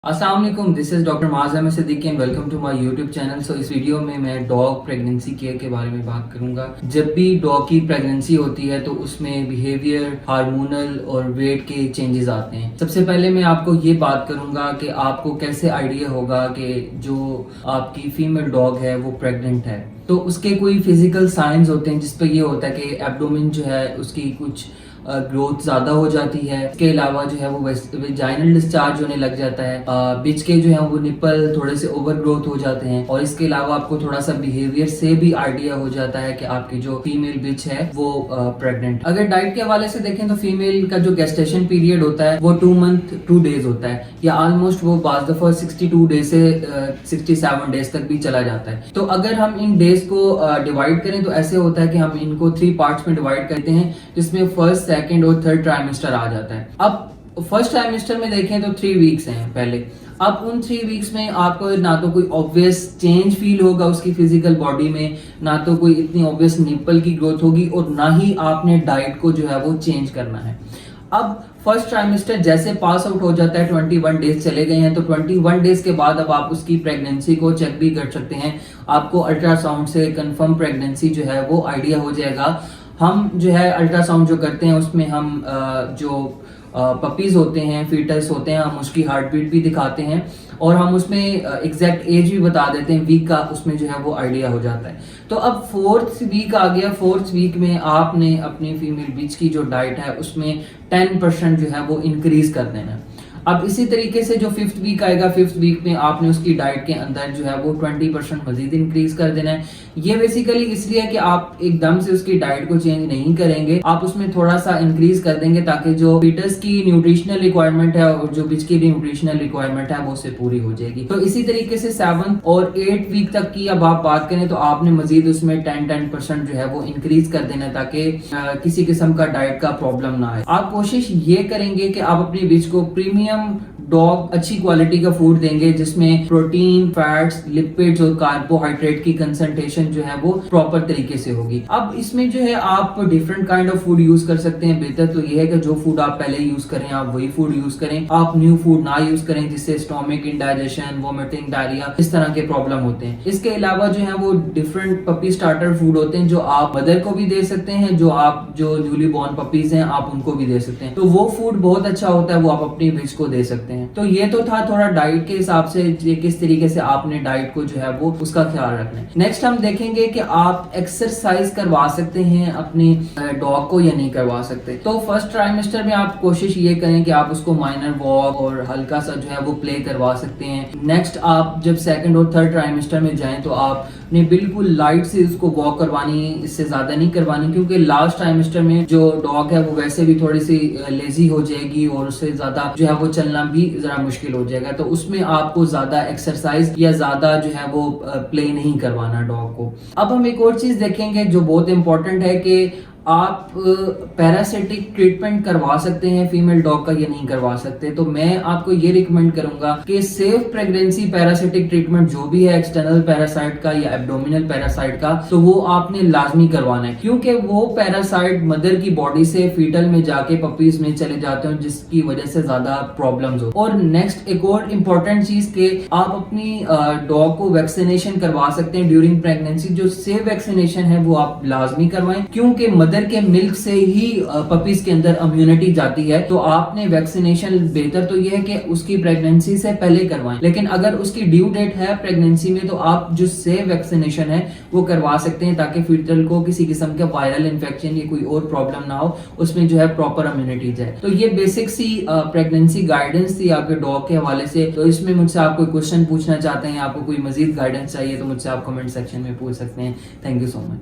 अस्सलाम वालेकुम, this is doctor Maaz Siddiqui and welcome to my YouTube channel. So इस video में मैं डॉग प्रेगनेंसी केयर के बारे में बात करूंगा। जब भी डॉग की प्रेगनेंसी होती है तो उसमें बिहेवियर, हार्मोनल और वेट के चेंजेस आते हैं। सबसे पहले मैं आपको ये बात करूंगा कि आपको कैसे आइडिया होगा कि जो आपकी फीमेल डॉग है वो प्रेग्नेंट है। तो उसके कोई फिजिकल साइंस होते हैं जिसपे ये होता है कि एब्डोमेन जो है उसकी कुछ ग्रोथ ज्यादा हो जाती है। इसके अलावा जो है वो वेजाइनल डिस्चार्ज होने लग जाता है। बीच के जो है वो निपल थोड़े से ओवर ग्रोथ हो जाते हैं। और इसके अलावा आपको थोड़ा सा बिहेवियर से भी आइडिया हो जाता है कि आपकी जो फीमेल बिच है वो प्रेग्नेंट। अगर डाइट के हवाले से देखें तो फीमेल का जो गेस्टेशन पीरियड होता है वो 2 मंथ 2 डेज होता है, या ऑलमोस्ट वो बाज़ दफा 62 डेज से 67 डेज तक भी चला जाता है। तो अगर हम इन डेज को डिवाइड करें तो ऐसे होता है कि हम इनको 3 पार्ट्स में डिवाइड करते हैं, जिसमें फर्स्ट, सेकेंड और थर्ड ट्राइमेस्टर आ जाता है। अब फर्स्ट ट्राइमेस्टर में देखें तो 3 वीक्स हैं पहले। अब उन 3 वीक्स में आपको ना तो कोई ऑब्वियस चेंज फील होगा उसकी फिजिकल बॉडी में, ना तो कोई इतनी ऑब्वियस निपल की ग्रोथ होगी, और ना ही आपने डाइट को जो है वो चेंज करना है। अब फर्स्ट ट्राइमेस्टर जैसे पास आउट हो जाता है, 21 डेज चले गए हैं, तो 21 डेज के बाद अब आप उसकी प्रेगनेंसी को चेक भी कर सकते हैं। आपको अल्ट्रासाउंड से कंफर्म प्रेगनेंसी जो है वो आइडिया हो जाएगा। हम जो है अल्ट्रासाउंड जो करते हैं उसमें हम जो पपीज होते हैं, फीटस होते हैं, हम उसकी हार्ट बीट भी दिखाते हैं और हम उसमें एग्जैक्ट एज भी बता देते हैं वीक का, उसमें जो है वो आइडिया हो जाता है। तो अब 4th वीक आ गया। 4th वीक में आपने अपनी फीमेल बीच की जो डाइट है उसमें 10% जो है वो इंक्रीज कर देना है। अब इसी तरीके से जो 5th वीक आएगा, 5th वीक में आपने उसकी डाइट के अंदर जो है वो 20% मजीद इंक्रीज कर देना है। ये बेसिकली इसलिए कि आप एकदम से उसकी डाइट को चेंज नहीं करेंगे, आप उसमें थोड़ा सा इंक्रीज कर देंगे ताकि जो फीटस की न्यूट्रिशनल रिक्वायरमेंट है और जो बिच की न्यूट्रिशनल रिक्वायरमेंट है वो उससे पूरी हो जाएगी। तो इसी तरीके से 7th और 8th वीक तक की अब आप बात करें तो आपने मजीद उसमें 10% जो है वो इंक्रीज कर देना है ताकि किसी किस्म का डाइट का प्रॉब्लम ना आए। आप कोशिश ये करेंगे कि आप अपनी बिच को प्रीमियम डॉग अच्छी क्वालिटी का फूड देंगे जिसमें प्रोटीन, फैट्स, लिपिड्स और कार्बोहाइड्रेट की कंसंट्रेशन जो है वो प्रॉपर तरीके से होगी। अब इसमें जो है आप different kind of food use कर सकते हैं। बेहतर तो ये है कि जो फूड आप पहले यूज करें आप वही फूड यूज करें। आप न्यू फूड ना यूज करें जिससे स्टोमिक इंडाइजेशन, वोमिटिंग, डायरिया इस तरह के प्रॉब्लम होते हैं। इसके अलावा जो है वो डिफरेंट पपी स्टार्टर फूड होते हैं जो आप मदर को भी दे सकते हैं, जो न्यूली बॉर्न पपीज हैं आप उनको भी दे सकते हैं। तो वो फूड बहुत अच्छा होता है, वो आप अपनी बिच को दे सकते हैं। तो ये तो था थोड़ा डाइट के हिसाब से किस तरीके से आपने डाइट को जो है वो उसका ख्याल रखना है। नेक्स्ट हम देखेंगे कि आप एक्सरसाइज करवा सकते हैं अपनी डॉग को या नहीं करवा सकते। तो फर्स्ट ट्राइमेस्टर में आप कोशिश ये करें कि आप उसको माइनर वॉक और हल्का सा जो है वो प्ले करवा सकते हैं। नेक्स्ट आप जब सेकंड और थर्ड ट्राइमेस्टर में जाएं तो आपने बिल्कुल लाइट से उसको वॉक करवानी, इससे ज्यादा नहीं करवानी, क्योंकि लास्ट ट्राइमेस्टर में जो डॉग है वो वैसे भी थोड़ी सी लेजी हो जाएगी और उससे ज्यादा जो है वो चलना भी जरा मुश्किल हो जाएगा। तो उसमें आपको ज्यादा एक्सरसाइज या ज्यादा जो है वो प्ले नहीं करवाना डॉग को। अब हम एक और चीज देखेंगे जो बहुत इंपॉर्टेंट है कि आप पैरासिटिक ट्रीटमेंट करवा सकते हैं फीमेल डॉग का या नहीं करवा सकते। तो मैं आपको ये रिकमेंड करूंगा कि सेफ प्रेगनेंसी पैरासिटिक ट्रीटमेंट जो भी है एक्सटर्नल पैरासाइट का या एब्डोमिनल पैरासाइट का, तो वो आपने लाजमी करवाना है, क्योंकि वो पैरासाइट मदर की बॉडी से फीटल में जाके पपीज में चले जाते हैं जिसकी वजह से ज्यादा प्रॉब्लम्स हो। और नेक्स्ट एक और इम्पोर्टेंट चीज के आप अपनी डॉग को वैक्सीनेशन करवा सकते हैं ड्यूरिंग प्रेगनेंसी। जो सेफ वैक्सीनेशन है वो आप लाजमी करवाएं, क्योंकि मदर के मिल्क से ही पपीज के अंदर इम्यूनिटी जाती है। तो आपने वैक्सीनेशन बेहतर तो यह है कि उसकी प्रेगनेंसी से पहले करवाएं, लेकिन अगर उसकी ड्यू डेट है प्रेगनेंसी में तो आप जो सेफ वैक्सीनेशन है वो करवा सकते हैं ताकि फीटल को किसी किस्म का वायरल इन्फेक्शन या कोई और प्रॉब्लम ना हो, उसमें जो है प्रॉपर इम्यूनिटी जाए। तो ये बेसिक सी प्रेगनेंसी गाइडेंस थी आपके डॉग के हवाले से। तो इसमें मुझसे आप कोई क्वेश्चन पूछना चाहते हैं, आपको कोई मजीद गाइडेंस चाहिए तो मुझसे आप कमेंट सेक्शन में पूछ सकते हैं। Thank you so much.